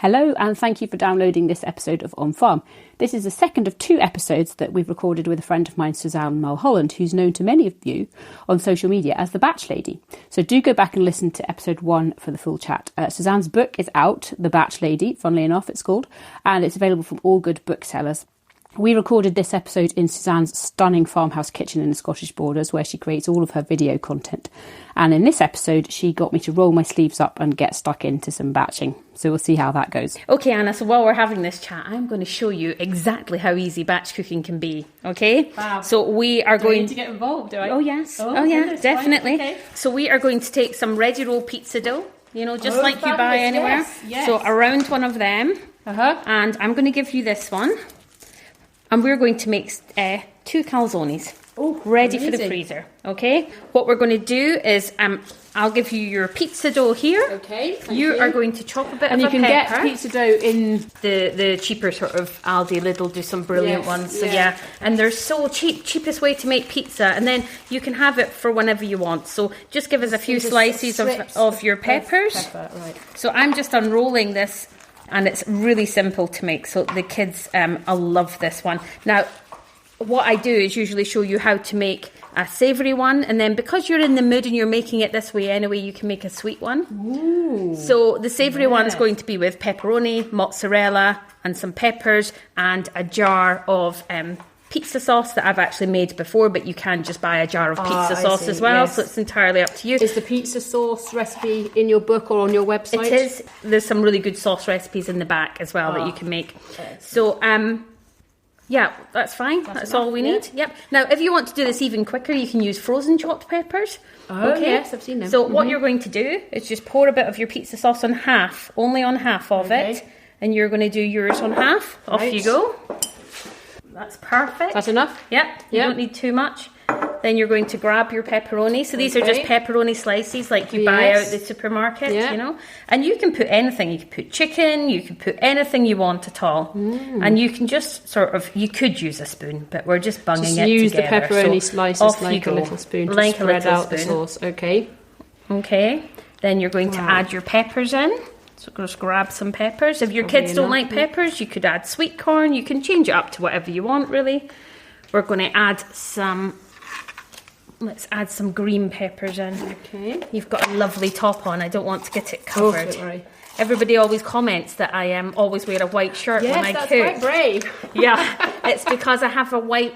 Hello, and thank you for downloading this episode of On Farm. This is the second of 2 episodes that we've recorded with a friend of mine, Suzanne Mulholland, who's known to many of you on social media as the Batch Lady. So do go back and listen to episode 1 for the full chat. Suzanne's book is out, The Batch Lady, funnily enough it's called, and it's available from all good booksellers. We recorded this episode in Suzanne's stunning farmhouse kitchen in the Scottish Borders, where she creates all of her video content. And in this episode, she got me to roll my sleeves up and get stuck into some batching. So we'll see how that goes. Okay, Anna, so while we're having this chat, I'm going to show you exactly how easy batch cooking can be, okay? Wow. So we are going... Do I need to get involved, do I? Oh, yes. Oh yeah, goodness, definitely. right, okay. So we are going to take some ready roll pizza dough, you know, just like you buy fabulous, anywhere. yes. So around one of them. And I'm going to give you this one. And we're going to make 2 calzones ready for the freezer, okay? What we're going to do is I'll give you your pizza dough here. Okay, thank you are going to chop a bit and of a you can pepper. get pizza dough in... The cheaper sort of Aldi, Lidl do some brilliant Yes, ones. So yeah. and they're so cheap. Cheapest way to make pizza. And then you can have it for whenever you want. So just give us a few slices of your peppers. Right. So I'm just unrolling this. And it's really simple to make, so the kids will love this one. Now, what I do is usually show you how to make a savoury one, and then because you're in the mood and you're making it this way anyway, you can make a sweet one. Ooh, so the savoury one's going to be with pepperoni, mozzarella, and some peppers, and a jar of pizza sauce that I've actually made before, but you can just buy a jar of pizza sauce as well, so it's entirely up to you. Is the pizza sauce recipe in your book or on your website? It is. There's some really good sauce recipes in the back as well that you can make. So, yeah, that's fine. That's all we need. Yep. Now, if you want to do this even quicker, you can use frozen chopped peppers. Oh, yes, I've seen them. So what you're going to do is just pour a bit of your pizza sauce on half, only on half of it, and you're going to do yours on half. Off you go. That's perfect. That's enough? Yep. You don't need too much. Then you're going to grab your pepperoni. So these are just pepperoni slices like you buy out at the supermarket, you know. And you can put anything. You can put chicken. You can put anything you want at all. And you can just sort of, you could use a spoon, but we're just bunging just it use together. The pepperoni slices like a little spoon to like spread out the sauce. Okay. Then you're going to add your peppers in. So just grab some peppers. If your kids don't like peppers, you could add sweet corn. You can change it up to whatever you want, really. We're going to add some... Let's add some green peppers in. Okay. You've got a lovely top on. I don't want to get it covered. Don't worry. Everybody always comments that I always wear a white shirt when I cook. Yes, that's quite brave. Yeah, it's because I have a white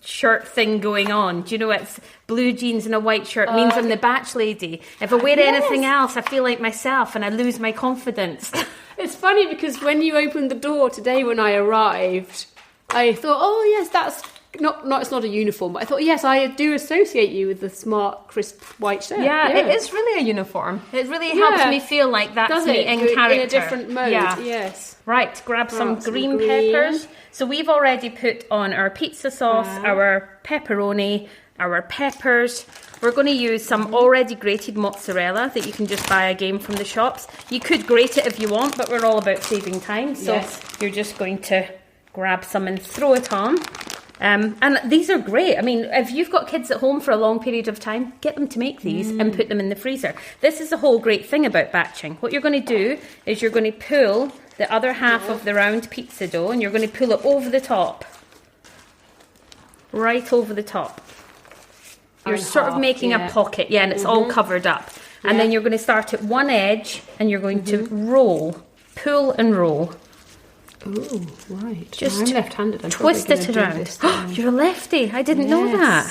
shirt thing going on. Do you know, it's blue jeans and a white shirt means I'm the batch lady. If I wear anything else, I feel like myself and I lose my confidence. It's funny because when you opened the door today when I arrived, I thought, oh yes, that's not it's not a uniform, but I thought, yes, I do associate you with the smart, crisp white shirt. Yeah, it is really a uniform. It really helps me feel like that's me in character. In a different mode, yes. Right, grab some green peppers. So we've already put on our pizza sauce, our pepperoni, our peppers. We're going to use some already grated mozzarella that you can just buy again from the shops. You could grate it if you want, but we're all about saving time. So you're just going to grab some and throw it on. And these are great. I mean, if you've got kids at home for a long period of time, get them to make these and put them in the freezer. This is the whole great thing about batching. What you're going to do is you're going to pull the other half of the round pizza dough and you're going to pull it over the top. Right over the top. You're sort of making a pocket, and it's all covered up. And then you're going to start at one edge and you're going to roll, pull and roll. Oh, right. Just I'm left-handed. Twist it around. You're a lefty. I didn't know that.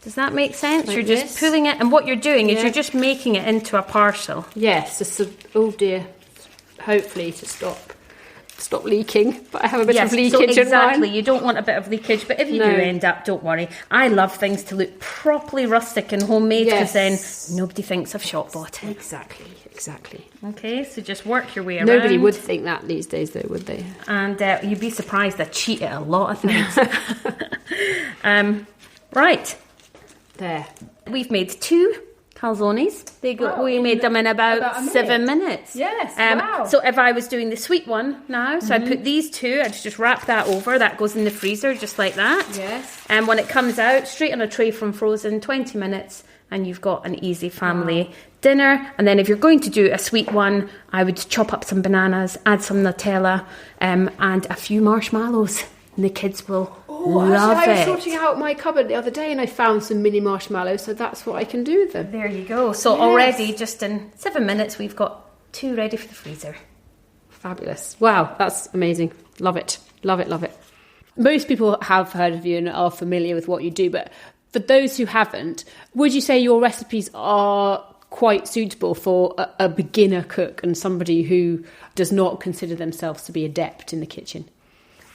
Does that make sense? Like you're just pulling it, and what you're doing is you're just making it into a parcel. Yes. Oh dear. Hopefully to stop leaking, but I have a bit of leakage so exactly. in mine. You don't want a bit of leakage, but if you do end up, don't worry. I love things to look properly rustic and homemade because then nobody thinks I've shop bought it. Exactly. Okay, so just work your way around. Nobody would think that these days, though, would they? And you'd be surprised I cheat at a lot of things. Right. There. We've made 2 calzones. We made them in about 7 minutes. Yes, wow. So if I was doing the sweet one now, so I put these 2, I'd just wrap that over. That goes in the freezer just like that. Yes. And when it comes out, straight on a tray from frozen, 20 minutes, and you've got an easy family dinner. And then if you're going to do a sweet one, I would chop up some bananas, add some Nutella, and a few marshmallows. And the kids will love it. I was sorting out my cupboard the other day and I found some mini marshmallows, so that's what I can do with them. There you go. So already, just in 7 minutes, we've got 2 ready for the freezer. Fabulous. Wow, that's amazing. Love it. Love it, love it. Most people have heard of you and are familiar with what you do, but for those who haven't, would you say your recipes are quite suitable for a beginner cook and somebody who does not consider themselves to be adept in the kitchen?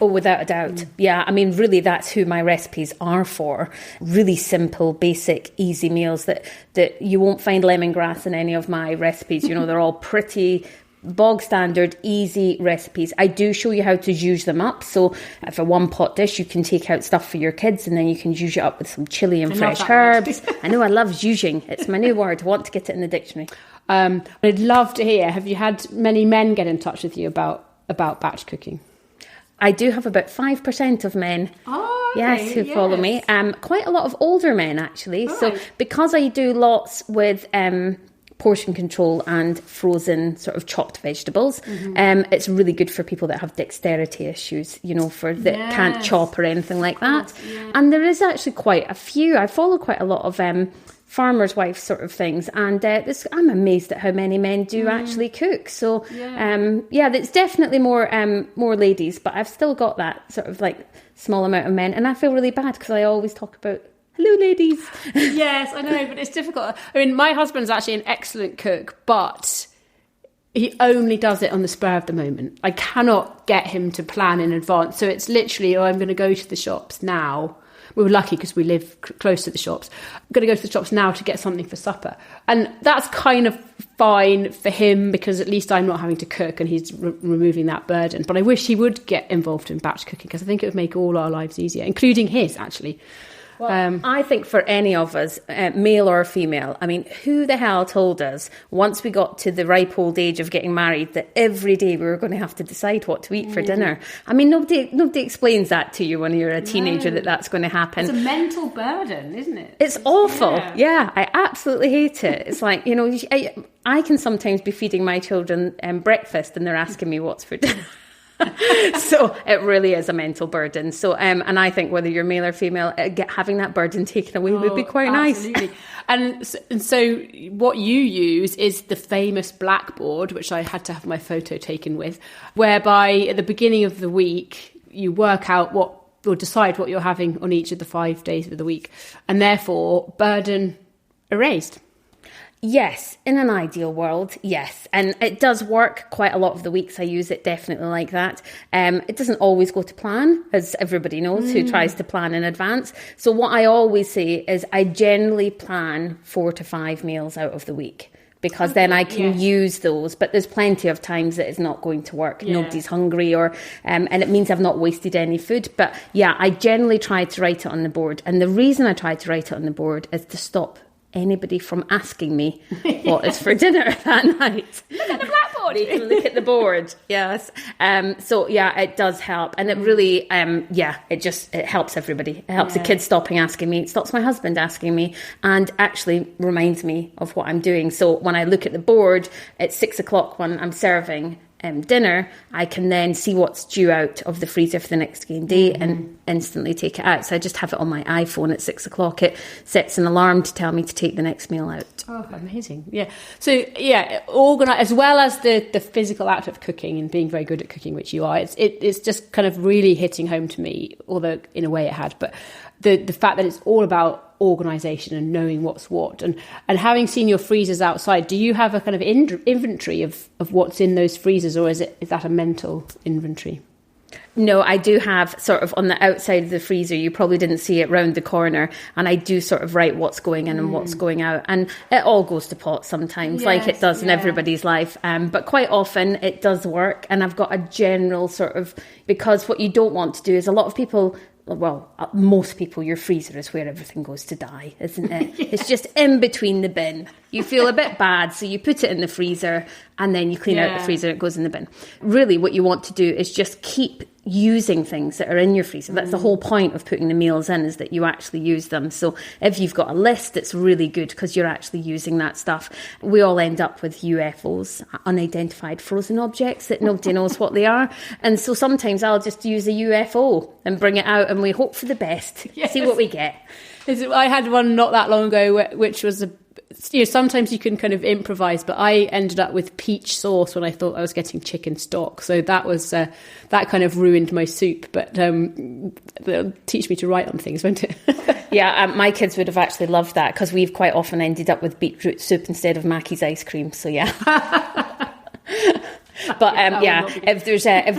Oh, without a doubt. Yeah, I mean, really, that's who my recipes are for. Really simple, basic, easy meals that you won't find lemongrass in any of my recipes. You know, they're all pretty bog standard, easy recipes. I do show you how to zhuzh them up. So for one pot dish, you can take out stuff for your kids and then you can zhuzh it up with some chilli and fresh herbs. I know, I love zhuzhing. It's my new word. I want to get it in the dictionary. I'd love to hear, have you had many men get in touch with you about batch cooking? I do have about 5% of men, who follow me. Quite a lot of older men, actually. All so right. Because I do lots with portion control and frozen sort of chopped vegetables, it's really good for people that have dexterity issues, you know, that can't chop or anything like that. Yeah. And there is actually quite a few. I follow quite a lot of farmers' wives sort of things, and I'm amazed at how many men do actually cook. So it's definitely more ladies, but I've still got that sort of like small amount of men, and I feel really bad because I always talk about hello ladies. Yes, I know, but it's difficult. I mean, my husband's actually an excellent cook, but he only does it on the spur of the moment. I cannot get him to plan in advance, so it's literally, I'm going to go to the shops now. We were lucky because we live close to the shops. I'm going to go to the shops now to get something for supper. And that's kind of fine for him because at least I'm not having to cook and he's removing that burden. But I wish he would get involved in batch cooking because I think it would make all our lives easier, including his, actually. Well, I think for any of us, male or female, I mean, who the hell told us once we got to the ripe old age of getting married that every day we were going to have to decide what to eat for dinner? I mean, nobody explains that to you when you're a teenager that that's going to happen. It's a mental burden, isn't it? It's awful. Yeah, I absolutely hate it. It's like, you know, I can sometimes be feeding my children breakfast and they're asking me what's for dinner. So it really is a mental burden. So and I think whether you're male or female, having that burden taken away would be quite absolutely. nice. And so what you use is the famous blackboard, which I had to have my photo taken with, whereby at the beginning of the week you work out or decide what you're having on each of the 5 days of the week, and therefore burden erased. Yes, in an ideal world, yes. And it does work quite a lot of the weeks. I use it definitely like that. It doesn't always go to plan, as everybody knows who tries to plan in advance. So what I always say is I generally plan 4 to 5 meals out of the week because then I can use those. But there's plenty of times that it's not going to work. Yeah. Nobody's hungry and it means I've not wasted any food. But yeah, I generally try to write it on the board. And the reason I try to write it on the board is to stop anybody from asking me what is for dinner that night. Look at the blackboard. They can look at the board. Yes. So yeah, it does help, and it really, it helps everybody. It helps the kids stopping asking me. It stops my husband asking me, and actually reminds me of what I'm doing. So when I look at the board at 6 o'clock when I'm serving dinner, I can then see what's due out of the freezer for the next day and instantly take it out. So I just have it on my iPhone at 6 o'clock. It sets an alarm to tell me to take the next meal out. Oh, amazing. Yeah. So, organize, as well as the physical act of cooking and being very good at cooking, which you are, it's just kind of really hitting home to me, although in a way it had, but the fact that it's all about organisation and knowing what's what, and having seen your freezers outside, do you have a kind of inventory of what's in those freezers, or is that a mental inventory? No, I do have sort of on the outside of the freezer, you probably didn't see it round the corner, and I do sort of write what's going in and what's going out, and it all goes to pot sometimes, like it does in everybody's life, but quite often it does work. And I've got a general sort of, because what you don't want to do is, a lot of people, well, most people, your freezer is where everything goes to die, isn't it? It's just in between the bin. you feel a bit bad, so you put it in the freezer and then you clean out the freezer and it goes in the bin. Really, what you want to do is just keep using things that are in your freezer. That's the whole point of putting the meals in, is that you actually use them. So if you've got a list, it's really good because you're actually using that stuff. We all end up with UFOs, unidentified frozen objects, that nobody knows what they are. And so sometimes I'll just use a UFO and bring it out and we hope for the best. Yes. See what we get. I had one not that long ago, which was sometimes you can kind of improvise, but I ended up with peach sauce when I thought I was getting chicken stock. So that was that kind of ruined my soup. But they'll teach me to write on things, won't it? Yeah, my kids would have actually loved that because we've quite often ended up with beetroot soup instead of Mackie's ice cream. So yeah. But if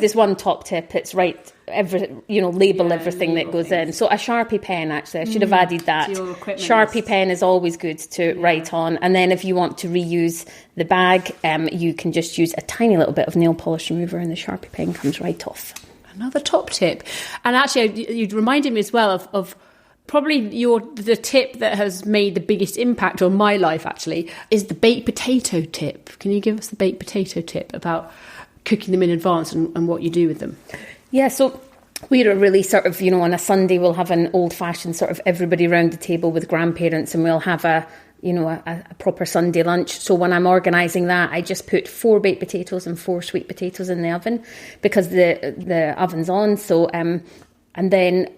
there's one top tip, it's label everything that goes in. So a Sharpie pen, actually, I should have added that. Sharpie pen is always good to write on. And then if you want to reuse the bag, you can just use a tiny little bit of nail polish remover and the Sharpie pen comes right off. Another top tip. And actually, you reminded me as well of probably the tip that has made the biggest impact on my life, actually, is the baked potato tip. Can you give us the baked potato tip about cooking them in advance and what you do with them? Yeah, so we're really sort of, on a Sunday we'll have an old-fashioned sort of everybody round the table with grandparents, and we'll have a proper Sunday lunch. So when I'm organising that, I just put 4 baked potatoes and 4 sweet potatoes in the oven because the oven's on. So and then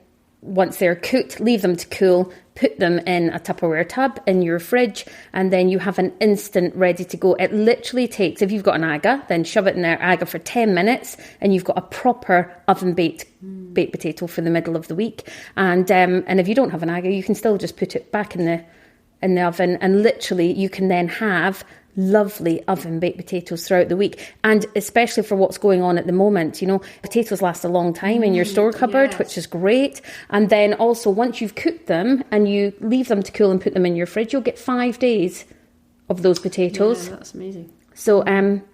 once they're cooked, leave them to cool, put them in a Tupperware tub in your fridge, and then you have an instant ready to go. It literally takes, if you've got an Aga, then shove it in there, Aga for 10 minutes, and you've got a proper oven-baked baked potato for the middle of the week. And if you don't have an Aga, you can still just put it back in the oven, and literally you can then have lovely oven baked potatoes throughout the week. And especially for what's going on at the moment, potatoes last a long time in your store cupboard, which is great. And then also once you've cooked them and you leave them to cool and put them in your fridge, you'll get 5 days of those potatoes. Yeah, that's amazing. So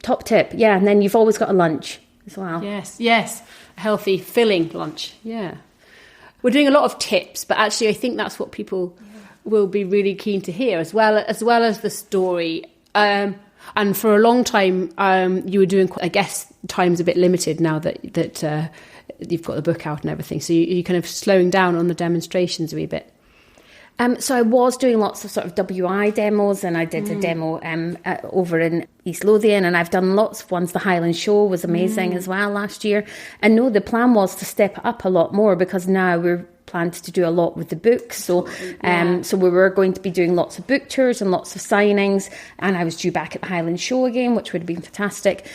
top tip, and then you've always got a lunch as well. Yes, a healthy, filling lunch. Yeah. We're doing a lot of tips, but actually I think that's what people will be really keen to hear, as well as the story. And for a long time, you were doing, I guess, time's a bit limited now that you've got the book out and everything. So you're kind of slowing down on the demonstrations a wee bit. So I was doing lots of sort of WI demos, and I did a demo over in East Lothian, and I've done lots of ones. The Highland Show was amazing as well last year. And no, the plan was to step it up a lot more because now we're planned to do a lot with the books. So so we were going to be doing lots of book tours and lots of signings, and I was due back at the Highland Show again, which would have been fantastic.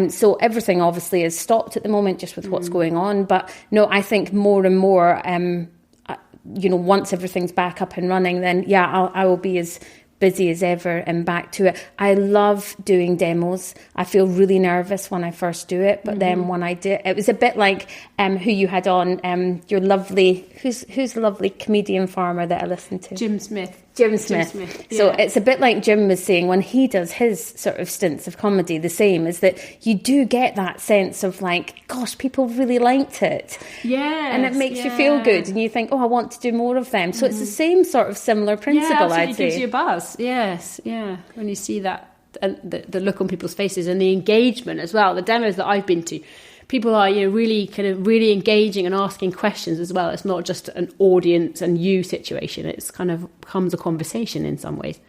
So everything obviously is stopped at the moment just with what's going on. But no, I think more and more, once everything's back up and running, then I will be as busy as ever and back to it. I love doing demos. I feel really nervous when I first do it, but then when I do it, it was a bit like who you had on, your lovely, who's the lovely comedian farmer that I listened to? Jim Smith. Jim Smith. Yeah. So it's a bit like Jim was saying when he does his sort of stints of comedy, the same is that you do get that sense of like, gosh, people really liked it. Yeah. And it makes you feel good and you think, I want to do more of them. So it's the same sort of similar principle, I'd say. It gives you a buzz. Yes, yeah. When you see that, the look on people's faces and the engagement as well, the demos that I've been to, people are, really engaging and asking questions as well. It's not just an audience and you situation. It's kind of becomes a conversation in some ways.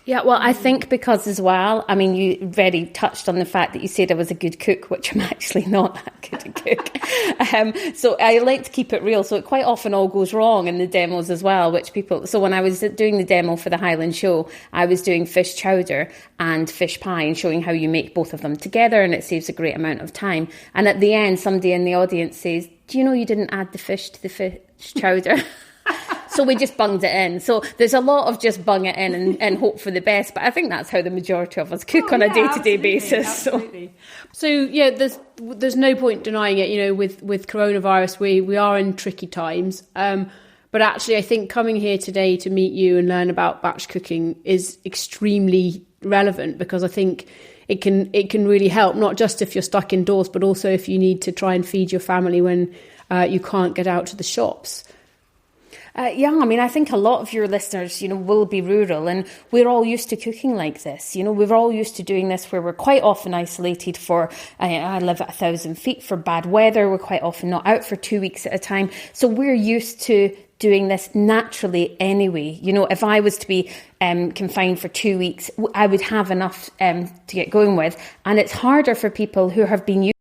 Yeah, well, I think because as well, I mean, you very touched on the fact that you said I was a good cook, which I'm actually not that good a cook. So I like to keep it real. So it quite often all goes wrong in the demos as well, so when I was doing the demo for the Highland Show, I was doing fish chowder and fish pie and showing how you make both of them together, and it saves a great amount of time. And at the end, somebody in the audience says, do you know you didn't add the fish to the fish chowder? So we just bunged it in. So there's a lot of just bung it in and hope for the best. But I think that's how the majority of us cook on a day-to-day basis. Absolutely. So yeah, there's no point denying it. With coronavirus, we are in tricky times. But actually, I think coming here today to meet you and learn about batch cooking is extremely relevant, because I think it can really help, not just if you're stuck indoors, but also if you need to try and feed your family when you can't get out to the shops. Yeah, I mean, I think a lot of your listeners, will be rural, and we're all used to cooking like this. We're all used to doing this where we're quite often isolated I live at 1,000 feet for bad weather. We're quite often not out for 2 weeks at a time. So we're used to doing this naturally anyway. If I was to be confined for 2 weeks, I would have enough to get going with. And it's harder for people who have been used